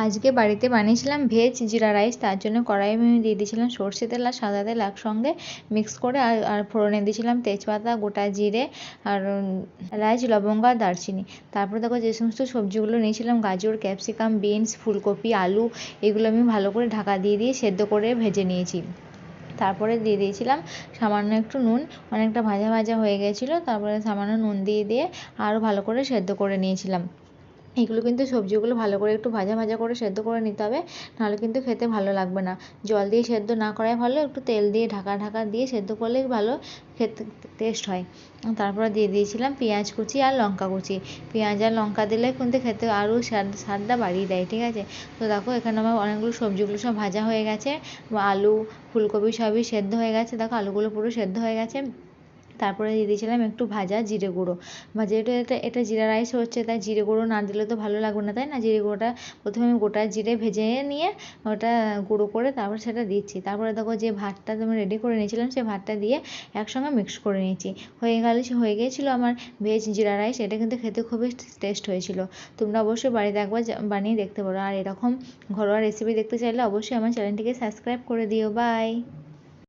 আজকে বাড়িতে বানিয়েছিলাম ভেজ জিরা রাইস। তার জন্য কড়াইয়ে আমি দিয়ে দিয়েছিলাম সরষে তেল আর সাদা তেল একসঙ্গে মিক্স করে, আর ফোড়নে দিয়েছিলাম তেজপাতা, গোটা জিরে আর এলাচ, লবঙ্গ আর দারচিনি। তারপরে দেখো যে সমস্ত সবজিগুলো নিয়েছিলাম, গাজর, ক্যাপসিকাম, বিনস, ফুলকপি, আলু, এগুলো আমি ভালো করে ঢাকা দিয়ে সেদ্ধ করে ভেজে নিয়েছি। তারপরে দিয়ে দিয়েছিলাম সামান্য একটু নুন। অনেকটা ভাজা ভাজা হয়ে গেছিলো, তারপরে সামান্য নুন দিয়ে আরও ভালো করে সেদ্ধ করে নিয়েছিলাম। এগুলো কিন্তু সবজিগুলো ভালো করে একটু ভাজা ভাজা করে সেদ্ধ করে নিতে হবে, নাহলে কিন্তু খেতে ভালো লাগবে না। জল দিয়ে সেদ্ধ না করাই ভালো, একটু তেল দিয়ে ঢাকা দিয়ে সেদ্ধ করলেই ভালো খেতে টেস্ট হয়। তারপরে দিয়ে দিয়েছিলাম পেঁয়াজ কুচি আর লঙ্কা কুচি। পেঁয়াজ আর লঙ্কা দিলে কিন্তু খেতে আরও স্বাদটা বাড়িয়ে দেয়, ঠিক আছে। তো দেখো এখানে আমার অনেকগুলো সবজিগুলো সব ভাজা হয়ে গেছে, আলু, ফুলকপি সবই সেদ্ধ হয়ে গেছে। দেখো আলুগুলো পুরো সেদ্ধ হয়ে গেছে। তারপরে দিয়ে দিয়েছিলাম একটু ভাজা জিরে গুঁড়ো, বা যেহেতু এটা জিরা রাইস হচ্ছে, তাই জিরে গুঁড়ো না দিলে তো ভালো লাগবে না, তাই না। জিরে গুঁড়োটা প্রথমে আমি গোটা জিরে ভেজে নিয়ে ওটা গুঁড়ো করে তারপর সেটা দিচ্ছি। তারপরে দেখো যে ভাতটা আমি রেডি করে নিয়েছিলাম, সেই ভাতটা দিয়ে একসঙ্গে মিক্স করে নিয়েছি। হয়ে গিয়েছিলো আমার ভেজ জিরা রাইস। এটা কিন্তু খেতে খুবই টেস্ট হয়েছিল। তোমরা অবশ্যই বাড়িতে একবার বানিয়ে দেখতে পারো। আর এরকম ঘরোয়া রেসিপি দেখতে চাইলে অবশ্যই আমার চ্যানেলটিকে সাবস্ক্রাইব করে দিও। বাই।